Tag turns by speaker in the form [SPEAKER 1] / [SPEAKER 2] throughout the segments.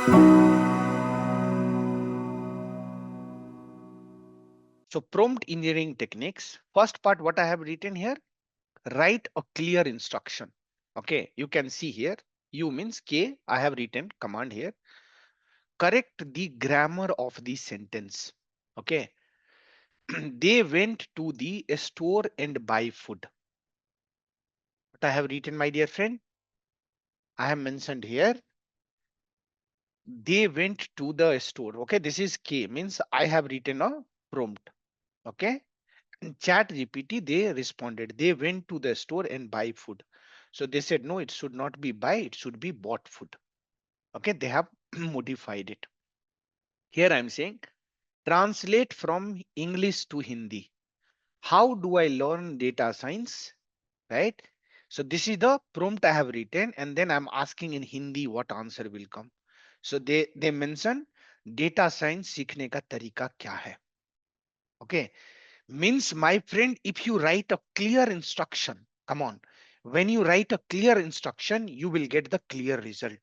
[SPEAKER 1] So prompt engineering techniques. First part, what I have written here, write a clear instruction. Okay, you can see here, U means K, I have written command here. Correct the grammar of the sentence. Okay, they went to the store and buy food. What I have written, my dear friend, I have mentioned here, they went to the store. Okay, this is K, means I have written a prompt. Okay, in chat GPT, they responded, they went to the store and buy food. So they said, no, it should not be buy, it should be bought food. Okay, they have modified it. Here I'm saying, translate from English to Hindi. How do I learn data science? Right? So this is the prompt I have written, and then I'm asking in Hindi what answer will come. So they mention data science सीखने का तरीका क्या है. Okay, means my friend, if you write a clear instruction, come on, when you write a clear instruction, you will get the clear result.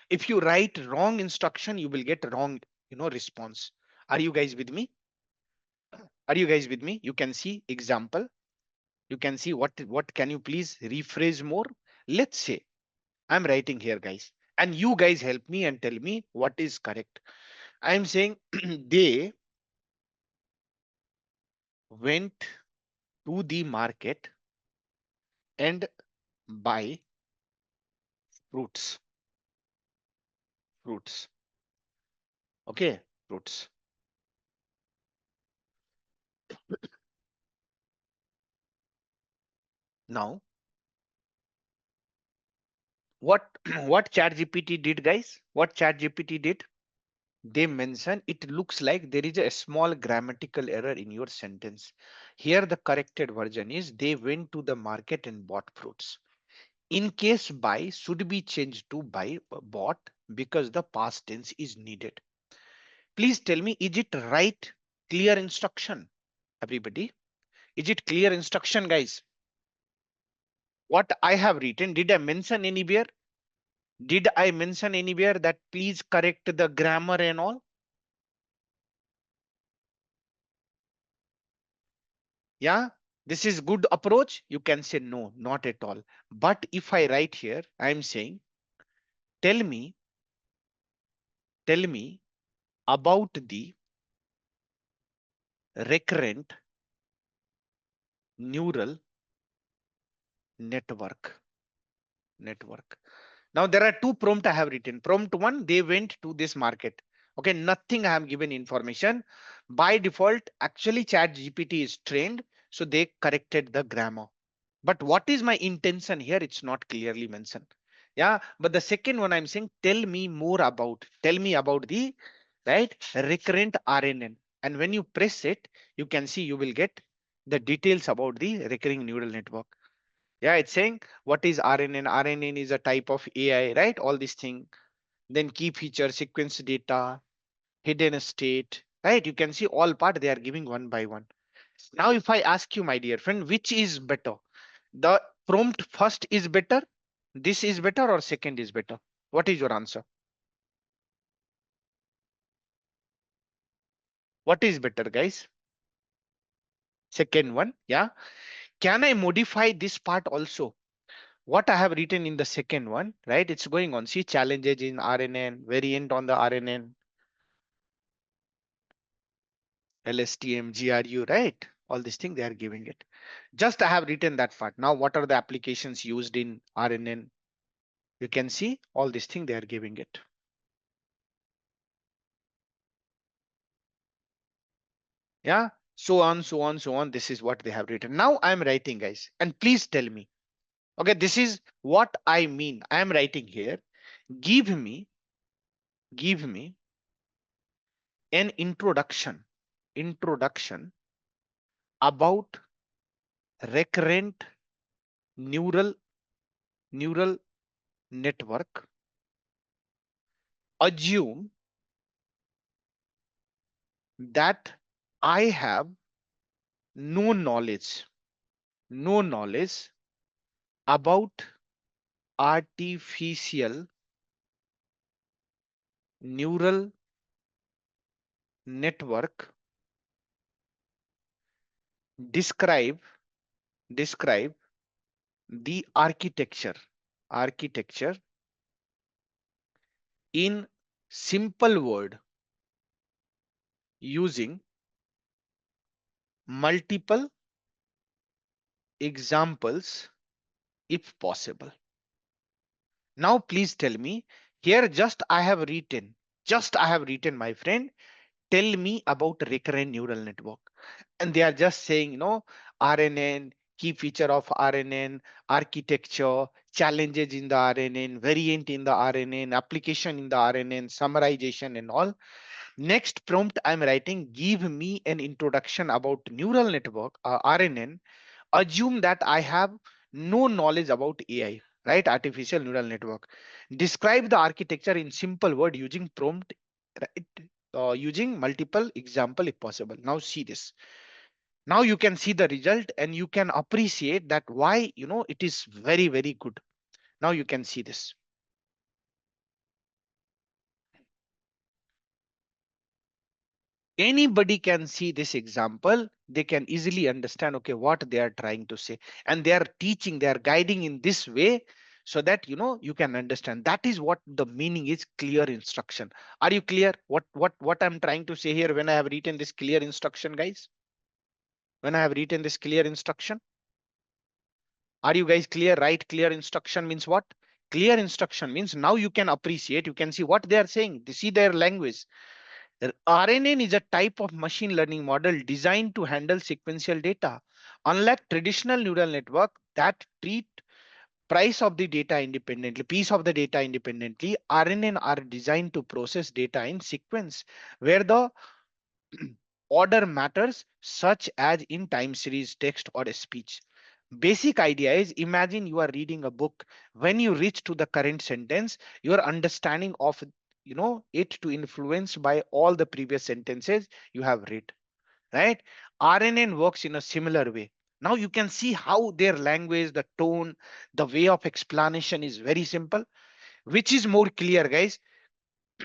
[SPEAKER 1] If you write wrong instruction, you will get wrong, response. Are you guys with me? Are you guys with me? You can see example. You can see what can you please rephrase more? Let's say I'm writing here, guys, and you guys help me and tell me what is correct. I'm saying they went to the market and buy fruits. Fruits. Okay, fruits. Now, what what ChatGPT did, guys? What ChatGPT did? They mention it looks like there is a small grammatical error in your sentence. Here, the corrected version is they went to the market and bought fruits. In case buy should be changed to buy bought because the past tense is needed. Please tell me, is it right? Clear instruction, everybody. Is it clear instruction, guys? What I have written, did I mention anywhere? Did I mention anywhere that please correct the grammar and all? Yeah, this is good approach. You can say no, not at all. But if I write here, I'm saying, tell me, tell me about the recurrent neural network. Network. Now there are two prompt I have written. Prompt one, they went to this market. Okay, nothing I have given information. By default, actually Chat GPT is trained, so they corrected the grammar. But what is my intention here? It's not clearly mentioned. Yeah, but the second one I'm saying, tell me about the right recurrent RNN. And when you press it, you can see you will get the details about the recurring neural network. Yeah, it's saying what is RNN? RNN is a type of AI, right? All these things. Then key feature, sequence data, hidden state, right? You can see all part they are giving one by one. Now, if I ask you, my dear friend, which is better? The prompt first is better, this is better, or second is better? What is your answer? What is better, guys? Second one, yeah. Can I modify this part also? What I have written in the second one, right? It's going on. See, challenges in RNN, variant on the RNN, LSTM, GRU, right? All these things they are giving it. Just I have written that part. Now, what are the applications used in RNN? You can see all these things they are giving it. Yeah, so on, so on, so on. This is what they have written. Now I'm writing, guys, and please tell me. Okay, this is what I mean. I am writing here. Give me, give me an introduction about recurrent neural neural network. Assume that I have no knowledge, no knowledge about artificial neural network describe describe the architecture in simple word using multiple examples if possible. Now please tell me, here just I have written, my friend, tell me about recurrent neural network. And they are just saying, RNN, key feature of RNN, architecture, challenges in the RNN, variant in the RNN, application in the RNN, summarization and all. Next prompt I'm writing, give me an introduction about neural network, RNN. Assume that I have no knowledge about AI, right? Artificial neural network. Describe the architecture in simple word using prompt, right? Using multiple example if possible. Now see this. Now you can see the result and you can appreciate that why, it is very, very good. Now you can see this. Anybody can see this example. They can easily understand, okay, what they are trying to say. And they are teaching, they are guiding in this way so that, you can understand. That is what the meaning is, clear instruction. Are you clear? What I'm trying to say here when I have written this clear instruction, guys? When I have written this clear instruction? Are you guys clear? Right? Clear instruction means what? Clear instruction means now you can appreciate, you can see what they are saying. They see their language. RNN is a type of machine learning model designed to handle sequential data. Unlike traditional neural network that treat price of the data independently, piece of the data independently, RNN are designed to process data in sequence where the order matters, such as in time series, text, or speech. Basic idea is, imagine you are reading a book. When you reach to the current sentence, your understanding of it to influenced by all the previous sentences you have read, right? RNN works in a similar way. Now you can see how their language, the tone, the way of explanation is very simple. Which is more clear, guys?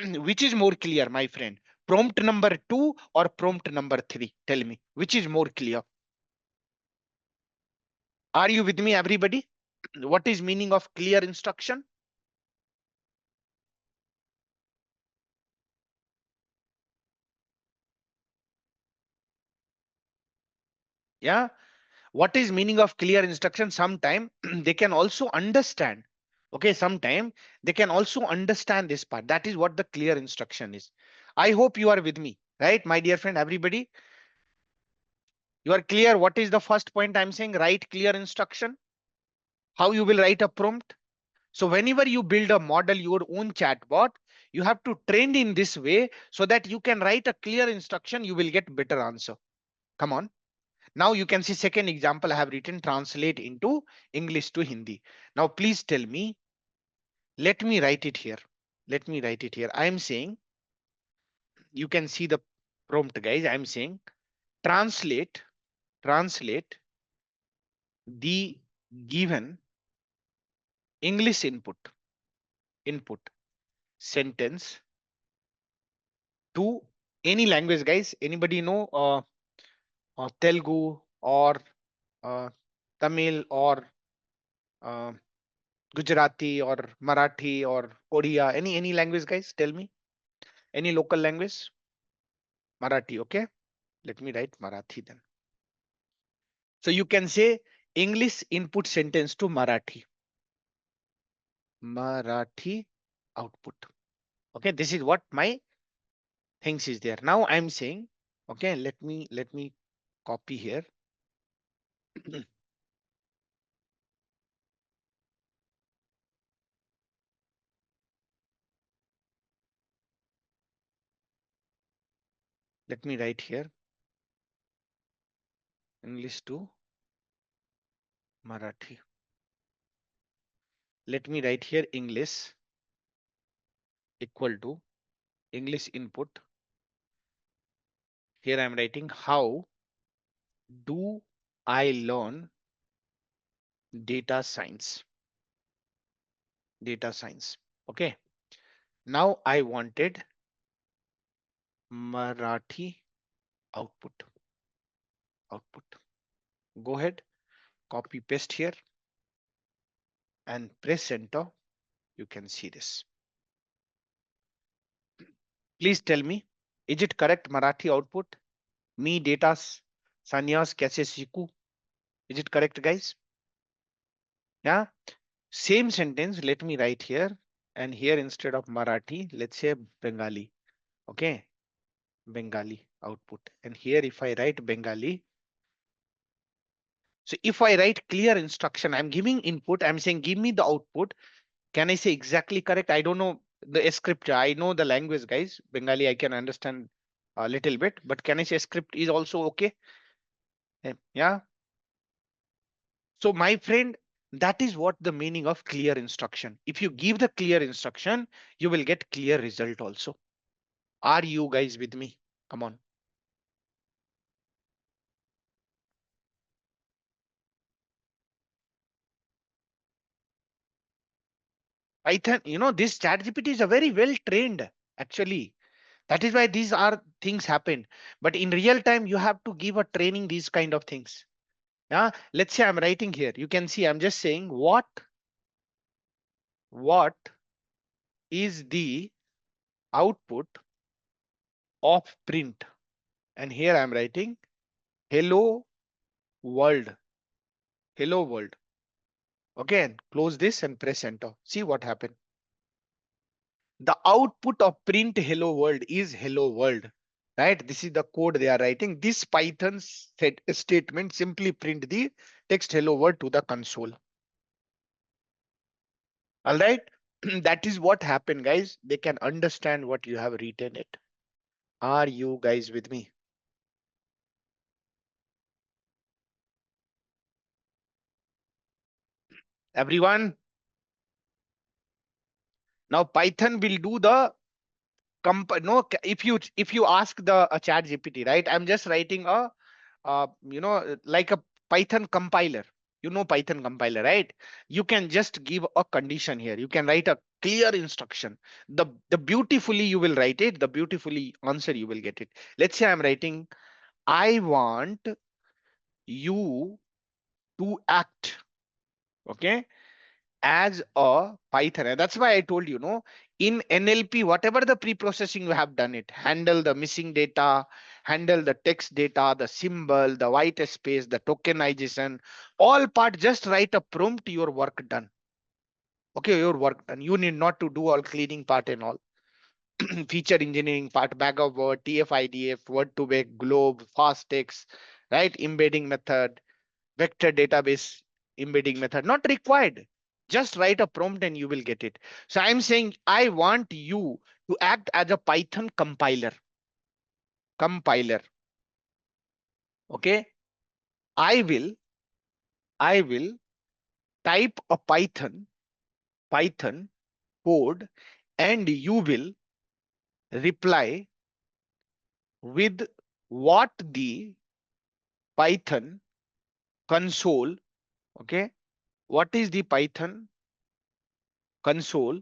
[SPEAKER 1] Which is more clear, my friend? Prompt number 2 or prompt number 3? Tell me, which is more clear? Are you with me, everybody? What is meaning of clear instruction? Yeah. What is meaning of clear instruction? Sometime they can also understand. Okay, sometime they can also understand this part. That is what the clear instruction is. I hope you are with me, right, my dear friend? Everybody, you are clear. What is the first point I'm saying? Write clear instruction. How you will write a prompt? So whenever you build a model, your own chatbot, you have to train in this way so that you can write a clear instruction, you will get better answer. Come on. Now you can see second example I have written, translate into English to Hindi. Now please tell me, let me write it here. Let me write it here. I am saying, you can see the prompt, guys. I am saying translate the given English input sentence to any language, guys. Anybody know Telugu or uh, Tamil or uh, Gujarati or Marathi or Odia, any language, guys? Tell me. Any local language? Marathi, okay? Let me write Marathi then. So you can say English input sentence to Marathi. Marathi output. Okay, this is what my things is there. Now I'm saying, okay, let me copy here. Let me write here English to Marathi. Let me write here English equal to English input. Here I'm writing, how do I learn data science? Data science. Okay. Now I wanted Marathi output. Output. Go ahead, copy paste here and press enter. You can see this. Please tell me, is it correct Marathi output? Me datas Sanyas kaise siku? Is it correct, guys? Yeah. Same sentence. Let me write here. And here instead of Marathi, let's say Bengali. Okay. Bengali output. And here if I write Bengali, so if I write clear instruction, I'm giving input. I'm saying give me the output. Can I say exactly correct? I don't know the script. I know the language, guys. Bengali, I can understand a little bit, but can I say script is also okay? Yeah. So my friend, that is what the meaning of clear instruction. If you give the clear instruction, you will get clear result also. Are you guys with me? Come on. Python, this chat GPT is a very well trained actually. That is why these are things happen. But in real time, you have to give a training these kind of things. Yeah. Let's say I'm writing here. You can see I'm just saying what is the output of print? And here I'm writing hello world. Hello world. Okay, and close this and press enter. See what happened. The output of print hello world is hello world. Right? This is the code they are writing. This Python set statement simply print the text hello world to the console. All right. That is what happened, guys. They can understand what you have written it. Are you guys with me? Everyone? Now Python will do the no, if you ask the chat GPT, right? I'm just writing a like a Python compiler. Python compiler, right? You can just give a condition here. You can write a clear instruction. The beautifully you will write it, the beautifully answer you will get it. Let's say I'm writing, I want you to act, okay, as a Python. And that's why I told you, no, in NLP, whatever the pre-processing you have done it, handle the missing data, handle the text data, the symbol, the white space, the tokenization, all part, just write a prompt, your work done. Okay, your work done. You need not to do all cleaning part and all. Feature engineering part, bag of word, TF-IDF, word to vec, globe, fast text, right? Embedding method, vector database embedding method, not required. Just write a prompt and you will get it. So I'm saying I want you to act as a Python compiler. Compiler. Okay. I will, I will type a Python code and you will reply with what the Python console, okay, what is the Python console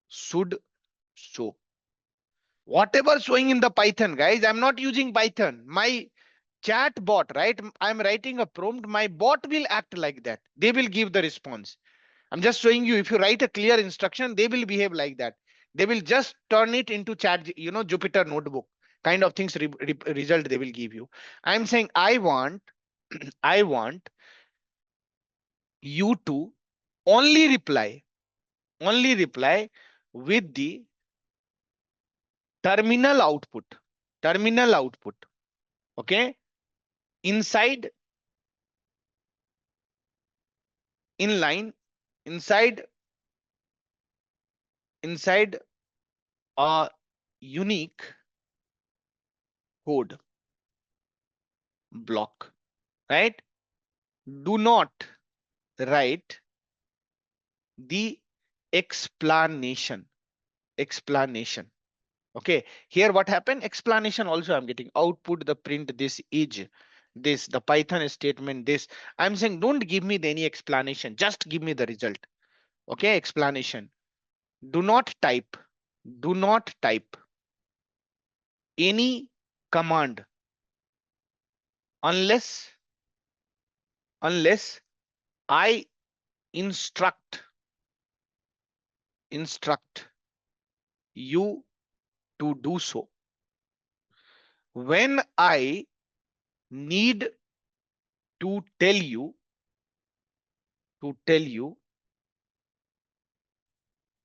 [SPEAKER 1] should show. Whatever showing in the Python, guys, I'm not using Python. My chat bot, right? I'm writing a prompt. My bot will act like that. They will give the response. I'm just showing you, if you write a clear instruction, they will behave like that. They will just turn it into chat, Jupyter notebook kind of things result they will give you. I'm saying I want, I want you to only reply, only reply with the terminal output, terminal output. Okay. Inside, inline, inside, inside a unique code block, right? Do not write the explanation. Explanation. Okay. Here what happened? Explanation also I'm getting. Output the print this is this, the Python statement this. I'm saying don't give me any explanation. Just give me the result. Okay. Explanation. Do not type. Do not type any command unless unless I instruct you to do so. When I need to tell you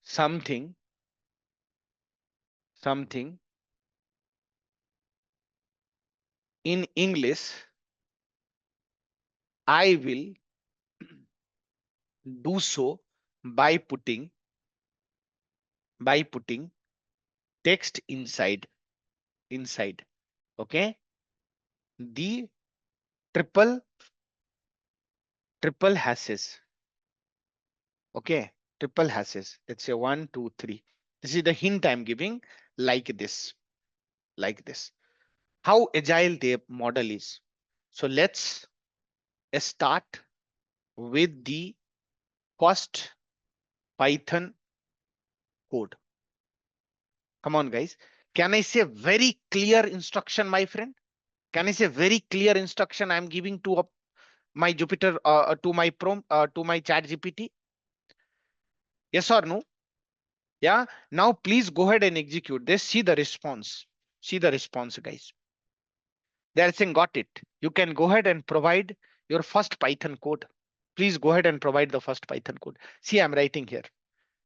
[SPEAKER 1] something something in English, I will do so by putting text inside. Okay, the triple triple hashes. Okay, triple hashes. Let's say 1 2 3. This is the hint I'm giving. Like this, like this. How agile the model is. So let's start with the first Python code. Come on, guys. Can I say very clear instruction, my friend? Can I say very clear instruction I'm giving to my Jupyter, to my prompt, to my chat GPT? Yes or no? Yeah. Now please go ahead and execute this. See the response. See the response, guys. They're saying got it. You can go ahead and provide your first Python code. Please go ahead and provide the first Python code. See, I'm writing here.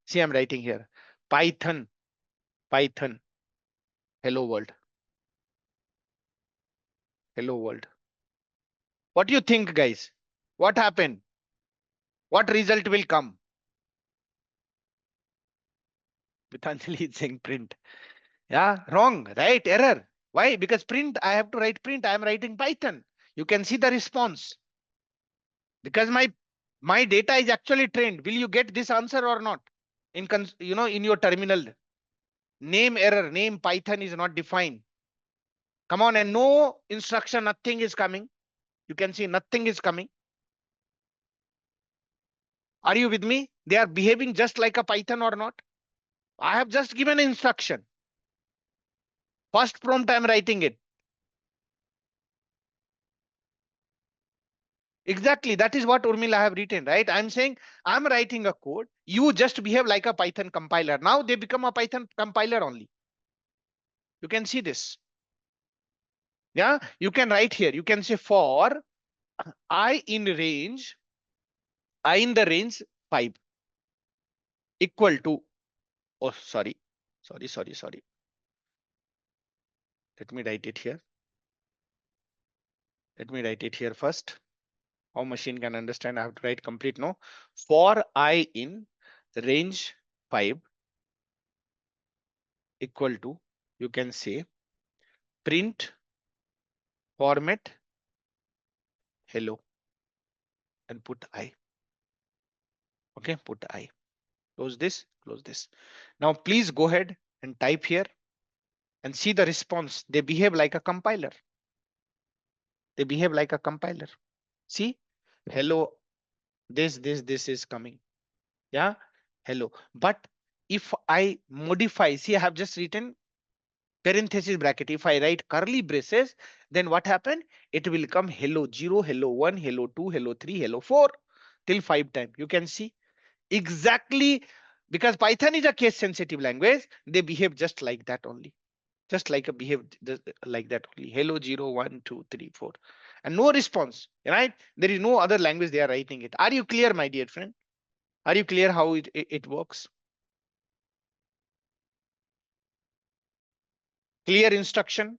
[SPEAKER 1] See, I'm writing here. Python, Python, hello world, hello world. What do you think, guys? What happened? What result will come? Vitanjali is saying print. Yeah, wrong, right? Error. Why? Because print, I have to write print. I am writing Python. You can see the response. Because my data is actually trained. Will you get this answer or not? In your terminal, name error, name Python is not defined. Come on, and no instruction, nothing is coming. You can see nothing is coming. Are you with me? They are behaving just like a Python or not? I have just given an instruction. First prompt, I'm writing it. Exactly. That is what Urmila have written, right? I'm saying I'm writing a code. You just behave like a Python compiler. Now they become a Python compiler only. You can see this. Yeah, you can write here. You can say for I in the range 5 equal to, oh, sorry. Let me write it here. Let me write it here first. How machine can understand? I have to write complete. No, for I in range 5 equal to, you can say print format hello and put I. Okay, put I. Close this, close this. Now please go ahead and type here and see the response. They behave like a compiler. They behave like a compiler. See, hello, this is coming. Yeah, hello. But if I modify, see, I have just written parenthesis bracket. If I write curly braces, then what happened? It will come hello 0, hello 1, hello 2, hello 3, hello 4 till 5 times. You can see exactly, because Python is a case sensitive language. They behave just like that only. Just like a behave like that only. Hello 0, 1, 2, 3, 4. And no response, right? There is no other language they are writing it. Are you clear, my dear friend? Are you clear how it works? Clear instruction.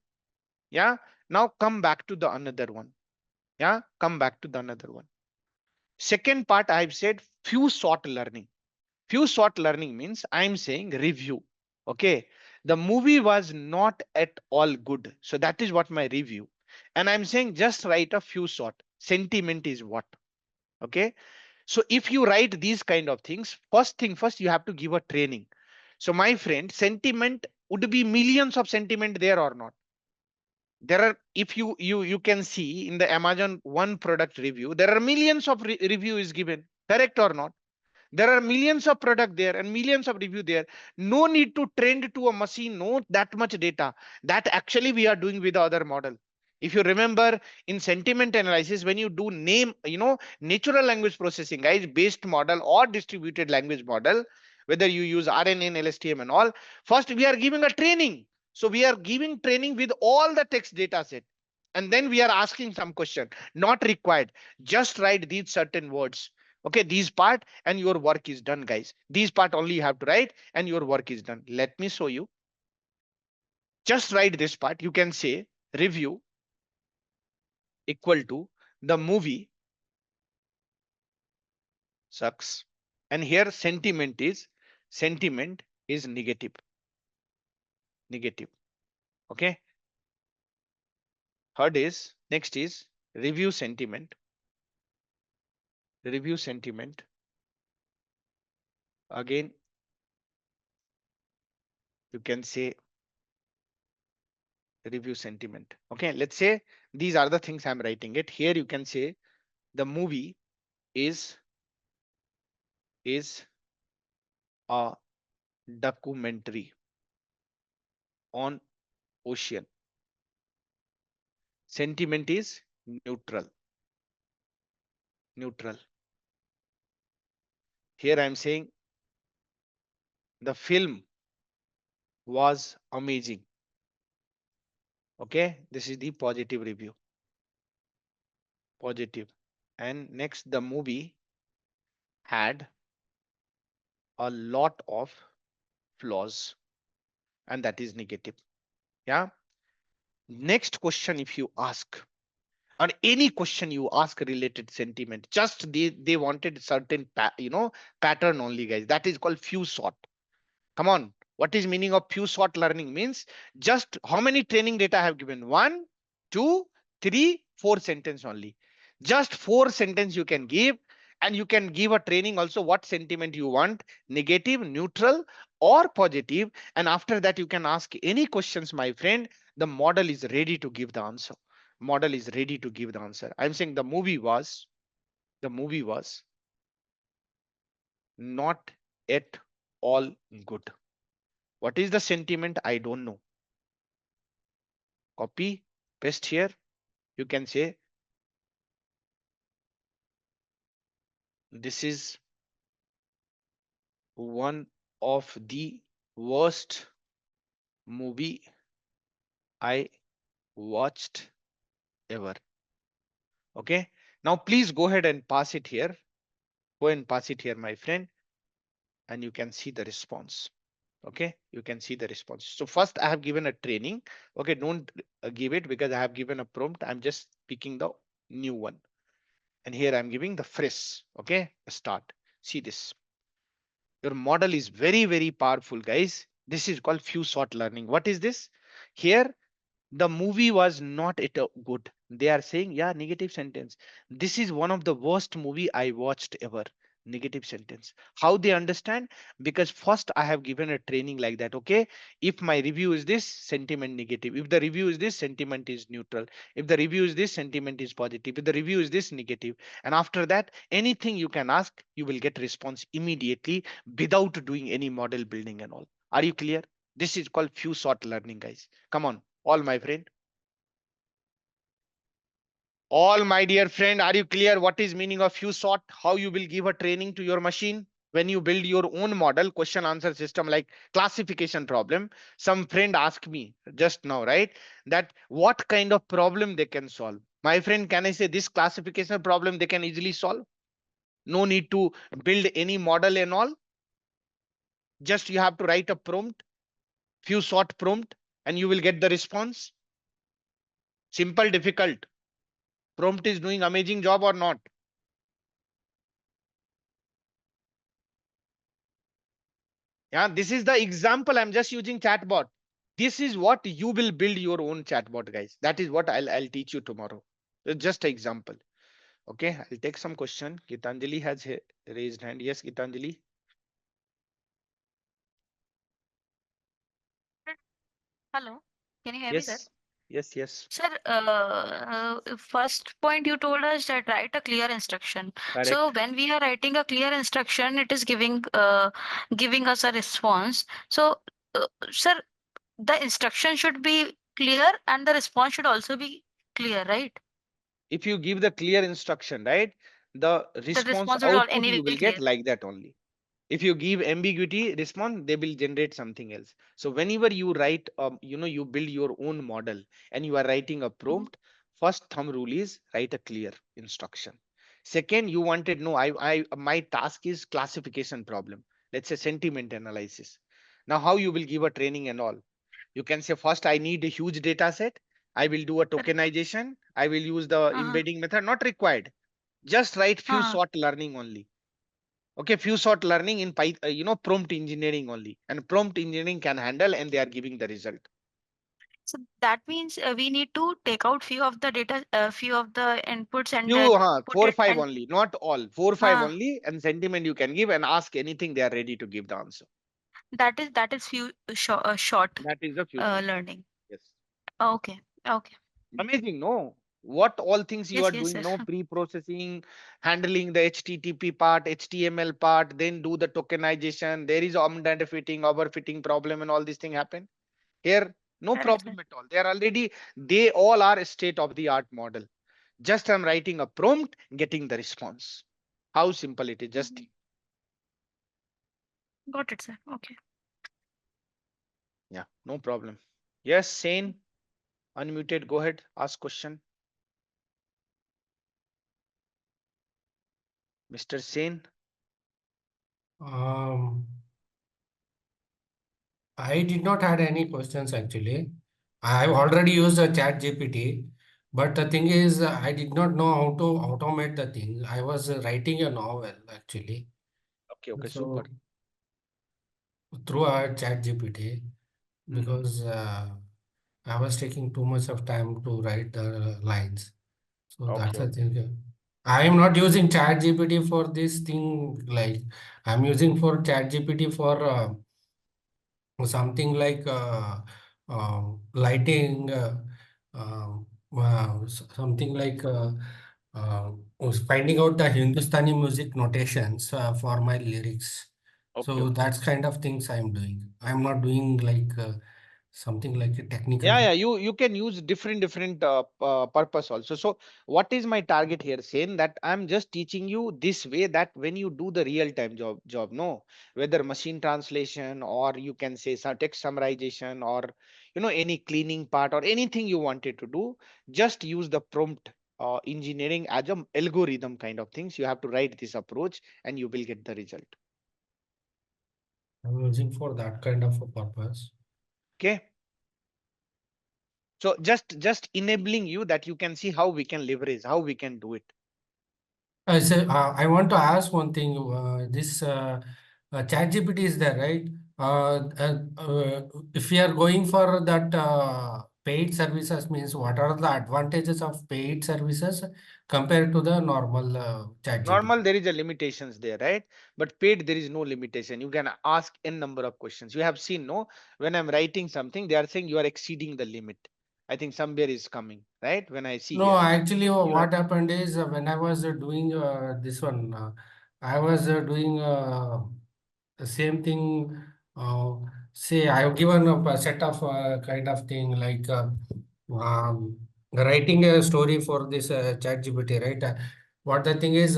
[SPEAKER 1] Yeah. Now come back to the another one. Yeah. Come back to the another one. Second part, I've said few short learning. Few short learning means I'm saying review. Okay. The movie was not at all good. So that is what my review. And I'm saying just write a few short. Sentiment is what? Okay. So if you write these kind of things, first thing first, you have to give a training. So my friend, sentiment would be millions of sentiment there or not? There are, if you can see in the Amazon one product review, there are millions of review is given, correct or not? There are millions of product there and millions of review there. No need to trend to a machine, no that much data. That actually we are doing with the other model. If you remember in sentiment analysis, when you do name, natural language processing, guys, based model or distributed language model, whether you use RNN, LSTM and all, first we are giving a training. So we are giving training with all the text data set. And then we are asking some question, not required. Just write these certain words. Okay, these part and your work is done, guys. These part only you have to write and your work is done. Let me show you. Just write this part. You can say review equal to the movie sucks. And here sentiment is negative. Negative. Okay. Third is next is review sentiment. Review sentiment. Again, you can say review sentiment. Okay, let's say these are the things I'm writing it. Here you can say the movie is is a documentary on ocean. Sentiment is neutral. Neutral. Here I'm saying the film was amazing. Okay, this is the positive review. Positive. And next, the movie had a lot of flaws, and that is negative. Yeah. Next question, if you ask, or any question you ask related sentiment, just they wanted certain pattern only, guys. That is called few sort. Come on. What is meaning of few short learning? Means just how many training data I have given? 1, 2, 3, 4 sentence only. Just 4 sentence you can give, and you can give a training also what sentiment you want, negative, neutral or positive. And after that you can ask any questions, my friend. The model is ready to give the answer. Model is ready to give the answer. I'm saying the movie was not at all good. What is the sentiment? I don't know. Copy, paste here. You can say this is one of the worst movie I watched ever. Okay. Now please go ahead and pass it here. Go and pass it here, my friend, and you can see the response. Okay, you can see the response. So first I have given a training. Okay, don't give it because I have given a prompt. I'm just picking the new one. And here I'm giving the fresh. Okay, start. See this. Your model is very, very powerful, guys. This is called few shot learning. What is this? Here, the movie was not at all good. They are saying, yeah, negative sentence. This is one of the worst movie I watched ever. Negative sentence. How they understand? Because first I have given a training like that. Okay, if my review is this, sentiment negative. If the review is this, sentiment is neutral. If the review is this, sentiment is positive. If the review is this, negative. And after that, anything you can ask, you will get response immediately without doing any model building and all. Are you clear? This is called few shot learning, guys. Come on, all my friend. All my dear friend, are you clear what is meaning of few shot? How you will give a training to your machine when you build your own model question answer system like classification problem. Some friend asked me just now, right? That what kind of problem they can solve. My friend, can I say this classification problem they can easily solve? No need to build any model and all. Just you have to write a prompt, few short prompt, and you will get the response. Simple, difficult. Prompt is doing amazing job or not? Yeah, this is the example. I'm just using chatbot. This is what you will build your own chatbot, guys. That is what I'll teach you tomorrow. It's just an example. Okay, I'll take some question. Gitanjali has raised hand. Yes, Gitanjali.
[SPEAKER 2] Hello, can you hear me, sir?
[SPEAKER 1] Yes. Yes, yes,
[SPEAKER 2] Sir, first point you told us that write a clear instruction. So
[SPEAKER 1] correct.
[SPEAKER 2] when we are writing a clear instruction, it is giving us a response. So, sir, the instruction should be clear and the response should also be clear, right?
[SPEAKER 1] If you give the clear instruction, right, the
[SPEAKER 2] The
[SPEAKER 1] response
[SPEAKER 2] response would all
[SPEAKER 1] output
[SPEAKER 2] anyway
[SPEAKER 1] you
[SPEAKER 2] be
[SPEAKER 1] will get
[SPEAKER 2] clear.
[SPEAKER 1] like that only. If you give ambiguity response, they will generate something else. So whenever you write, you build your own model and you are writing a
[SPEAKER 2] Mhm.
[SPEAKER 1] prompt, first thumb rule is write a clear instruction. Second, you wanted, no, I my task is classification problem, let's say sentiment analysis. Now how you will give a training and all? You can say, first I need a huge data set, I will do a
[SPEAKER 2] Correct.
[SPEAKER 1] tokenization, I will use the
[SPEAKER 2] Uh-huh.
[SPEAKER 1] embedding method, not required. Just write few
[SPEAKER 2] Uh-huh.
[SPEAKER 1] short learning only. Okay, few short learning in prompt engineering only, and prompt engineering can handle, and they are giving the result.
[SPEAKER 2] So that means we need to take out few of the data, few of the inputs and
[SPEAKER 1] Few,
[SPEAKER 2] put
[SPEAKER 1] four
[SPEAKER 2] it
[SPEAKER 1] five
[SPEAKER 2] and
[SPEAKER 1] only, not all. Four five
[SPEAKER 2] uh,
[SPEAKER 1] only, and sentiment you can give and ask anything. They are ready to give the answer.
[SPEAKER 2] that is few short
[SPEAKER 1] That is the few things.
[SPEAKER 2] learning.
[SPEAKER 1] Yes,
[SPEAKER 2] Okay. Okay.
[SPEAKER 1] amazing. No, what all things you are
[SPEAKER 2] Yes, yes,
[SPEAKER 1] doing?
[SPEAKER 2] sir.
[SPEAKER 1] No pre-processing, handling the HTTP part, HTML part, then do the tokenization. There is underfitting, overfitting problem, and all these things happen. Here, no
[SPEAKER 2] Correct, sir.
[SPEAKER 1] problem at all. They all are state of the art model. Just I'm writing a prompt, getting the response. How simple it is. Just
[SPEAKER 2] Mhm.
[SPEAKER 1] think.
[SPEAKER 2] Got it, sir. Okay.
[SPEAKER 1] Yeah, no problem. Yes, Sane, unmuted. Go ahead. Ask question. Mr. Sane.
[SPEAKER 3] Um, I did not had any questions actually. I have already used a chat GPT, but the thing is, I did not know how to automate the thing. I was writing a novel actually.
[SPEAKER 1] Okay, okay, super.
[SPEAKER 3] So through a chat GPT,
[SPEAKER 1] Hmm.
[SPEAKER 3] because I was taking too much of time to write the lines. So
[SPEAKER 1] Okay,
[SPEAKER 3] that's the
[SPEAKER 1] okay.
[SPEAKER 3] thing. I am not using chat GPT for this thing. Like I'm using for chat GPT for something like lighting, something like was finding out the Hindustani music notations for my lyrics.
[SPEAKER 1] Okay,
[SPEAKER 3] So
[SPEAKER 1] okay.
[SPEAKER 3] that's kind of things I'm doing. I'm not doing like something like a technical.
[SPEAKER 1] Yeah, yeah, you can use different purpose also. So what is my target here, saying that I'm just teaching you this way, that when you do the real time job, no, whether machine translation, or you can say some text summarization, or any cleaning part or anything you wanted to do, just use the prompt engineering as a algorithm kind of things. You have to write this approach and you will get the result.
[SPEAKER 3] I'm using for that kind of a purpose.
[SPEAKER 1] Okay, so just enabling you that you can see how we can leverage, how we can do it.
[SPEAKER 3] I say, I want to ask one thing. This ChatGPT is there, right? If we are going for that paid services, means what are the advantages of paid services compared to the normal ChatGPT?
[SPEAKER 1] Normal, there is a limitations there, right? But paid, there is no limitation. You can ask n number of questions. You have seen, no, when I'm writing something, they are saying you are exceeding the limit. I think somewhere is coming, right? When I see
[SPEAKER 3] No,
[SPEAKER 1] here,
[SPEAKER 3] actually,
[SPEAKER 1] you have.
[SPEAKER 3] what happened is when I was doing this one, I was doing the same thing. Uh, Say, I have given a set of kind of thing like writing a story for this ChatGPT, right? What the thing is,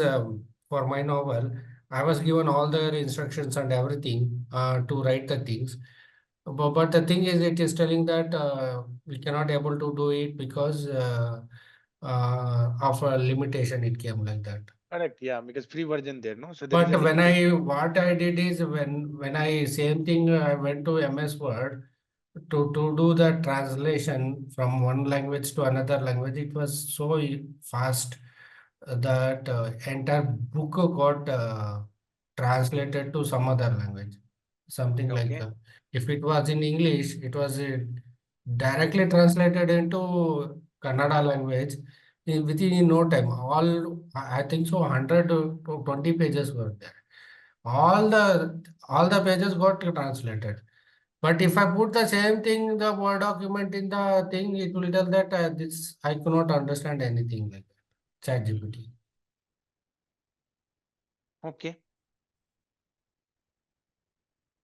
[SPEAKER 3] for my novel, I was given all the instructions and everything to write the things. But the thing is, it is telling that we cannot able to do it because of a limitation. It came like that.
[SPEAKER 1] Correct, yeah, because free version there, no, so there is
[SPEAKER 3] But
[SPEAKER 1] a limitation.
[SPEAKER 3] what I did is when I same thing I went to MS Word to do the translation from one language to another language. It was so fast that entire book got translated to some other language. Something like
[SPEAKER 1] Okay,
[SPEAKER 3] if it was in English, it was directly translated into Kannada language within no time. All I think so 100 to 20 pages were there. All the pages got translated. But if I put the same thing, the Word document in the thing, it will tell that this I cannot understand anything like that. ChatGPT.
[SPEAKER 1] Okay.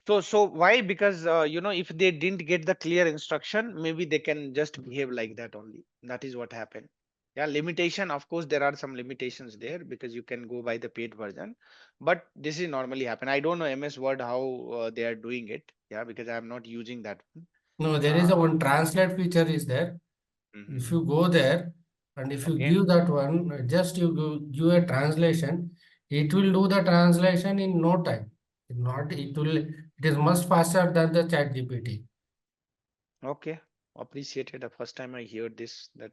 [SPEAKER 1] So why? Because if they didn't get the clear instruction, maybe they can just behave like that only. That is what happened. Yeah, limitation. Of course, there are some limitations there because you can go by the paid version, but this is normally happen. I don't know MS Word how they are doing it. Yeah, because I am not using that one.
[SPEAKER 3] No, there is
[SPEAKER 1] Uh,
[SPEAKER 3] a one translate feature is there. If
[SPEAKER 1] mhm.
[SPEAKER 3] you go there and if you
[SPEAKER 1] Okay.
[SPEAKER 3] give that one, just you give a translation, it will do the translation in no time. Not it will. It is much faster than the ChatGPT.
[SPEAKER 1] Okay. Appreciated. The first time I heard this that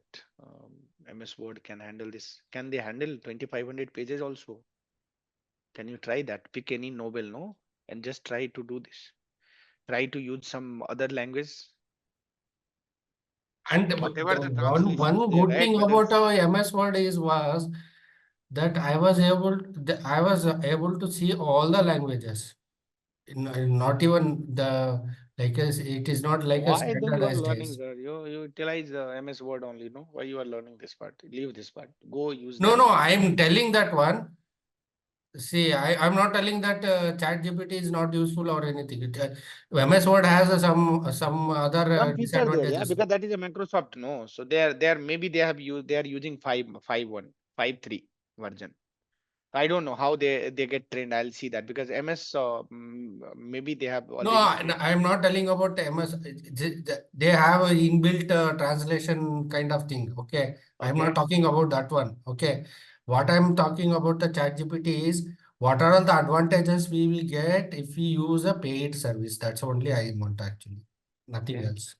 [SPEAKER 1] MS Word can handle this. Can they handle 2500 pages also? Can you try that? Pick any novel, no? And just try to do this. Try to use some other language,
[SPEAKER 3] And
[SPEAKER 1] whatever
[SPEAKER 3] the
[SPEAKER 1] the
[SPEAKER 3] one
[SPEAKER 1] translation there,
[SPEAKER 3] good
[SPEAKER 1] right?
[SPEAKER 3] thing
[SPEAKER 1] Whether
[SPEAKER 3] about our MS Word is was that I was able to see all the languages. Not even the like it is not like a
[SPEAKER 1] why then you are
[SPEAKER 3] standardized
[SPEAKER 1] learning,
[SPEAKER 3] days.
[SPEAKER 1] sir? You utilize MS Word only, no? Why you are learning this part? Leave this part. Go use
[SPEAKER 3] No,
[SPEAKER 1] that
[SPEAKER 3] no,
[SPEAKER 1] only.
[SPEAKER 3] I am telling that one. See, I'm not telling that ChatGPT is not useful or anything. MS Word has some other
[SPEAKER 1] Some feature there, yeah,
[SPEAKER 3] disadvantages.
[SPEAKER 1] because that is a Microsoft, no. So they are maybe they have used they are using 5.1, 5.3 version. I don't know how they get trained. I'll see that because MS maybe they have
[SPEAKER 3] No,
[SPEAKER 1] already trained.
[SPEAKER 3] I'm not telling about MS. They have a inbuilt translation kind of thing. Okay, I'm not
[SPEAKER 1] Okay.
[SPEAKER 3] talking about that one. Okay, what I'm talking about the ChatGPT is what are all the advantages we will get if we use a paid service. That's only I want actually, nothing
[SPEAKER 1] Okay.
[SPEAKER 3] else.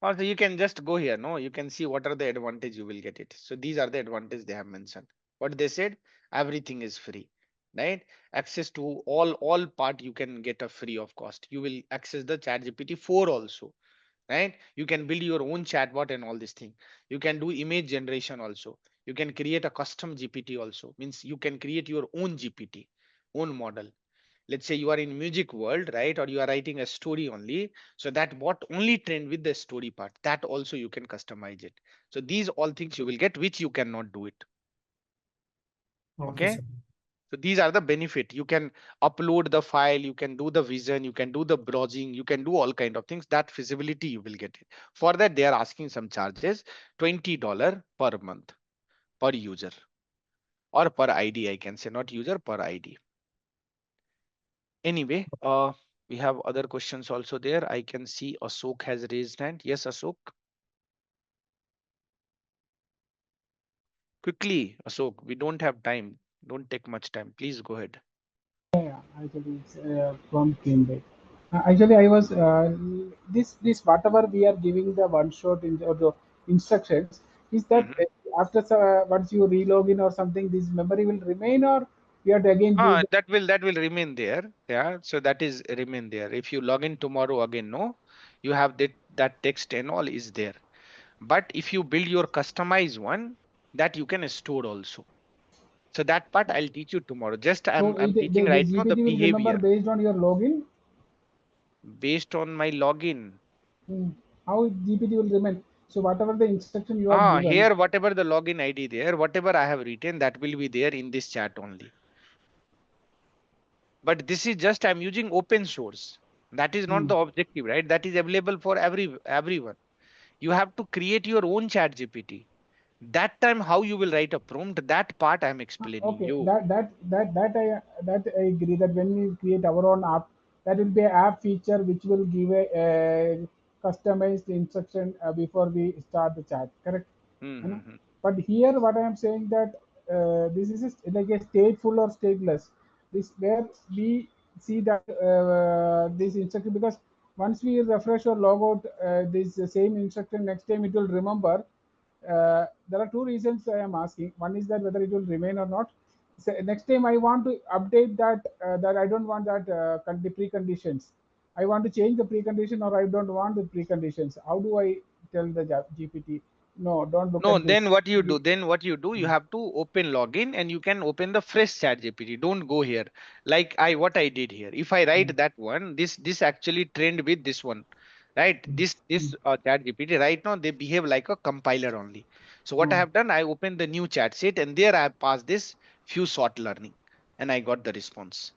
[SPEAKER 1] Also, you can just go here. No, you can see what are the advantage you will get it. So these are the advantage they have mentioned. What they said, everything is free, right? Access to all part you can get a free of cost. You will access the Chat GPT 4 also, right? You can build your own chatbot and all this thing. You can do image generation also. You can create a custom GPT also. Means you can create your own GPT, own model. Let's say you are in music world, right, or you are writing a story only, so that bot only trained with the story part, that also you can customize it. So these all things you will get which you cannot do it.
[SPEAKER 3] Okay,
[SPEAKER 1] Okay.
[SPEAKER 3] sir.
[SPEAKER 1] So these are the benefit. You can upload the file, you can do the vision, you can do the browsing, you can do all kind of things. That feasibility you will get it. For that they are asking some charges, $20 per month per user, or per id, I can say, not user, per id. Anyway, we have other questions also there. I can see Ashok has raised hand. Yes, Ashok. Quickly, Ashok. We don't have time. Don't take much time. Please go ahead.
[SPEAKER 4] Yeah, actually, it's from Learnbay. Actually, I was this whatever we are giving the one shot in or the instructions is that
[SPEAKER 1] Mhm.
[SPEAKER 4] after once you relog in or something, this memory will remain, or we have to again give the.
[SPEAKER 1] That will remain there. Yeah. So that is remain there. If you log in tomorrow again, no, you have that text and all is there. But if you build your customized one, that you can store also. So that part I'll teach you tomorrow. Just
[SPEAKER 4] So
[SPEAKER 1] I'm teaching
[SPEAKER 4] the
[SPEAKER 1] right now the
[SPEAKER 4] GPT will remember
[SPEAKER 1] behavior
[SPEAKER 4] based on your login.
[SPEAKER 1] based on my login.
[SPEAKER 4] How GPT will remain? So whatever the instruction you have given.
[SPEAKER 1] Here, whatever the login ID there, whatever I have written, that will be there in this chat only. But this is just I'm using open source. That is not
[SPEAKER 4] Hmm.
[SPEAKER 1] the objective, right? That is available for everyone. You have to create your own chat GPT. That time, how you will write a prompt, that part I'm explaining
[SPEAKER 4] Okay,
[SPEAKER 1] you.
[SPEAKER 4] that I agree that when we create our own app, that will be an app feature which will give a customized instruction before we start the chat. Correct? You know.
[SPEAKER 1] Mm-hmm.
[SPEAKER 4] But here, what I am saying that this is like a stateful or stateless. This where we see that this instruction because once we refresh or log out this same instruction next time it will remember there are two reasons I am asking. One is that whether it will remain or not. So next time I want to update that that I don't want that the preconditions. I want to change the precondition or I don't want the preconditions. How do I tell the GPT? No, don't look
[SPEAKER 1] No,
[SPEAKER 4] at
[SPEAKER 1] then
[SPEAKER 4] this.
[SPEAKER 1] what you do? Then what you do? You have to open login and you can open the fresh chat GPT. Don't go here. Like what I did here. If I write that one, this actually trend with this one, right? This chat GPT right now they behave like a compiler only. So what I have done, I opened the new chat sheet and there I have passed this few short learning and I got the response.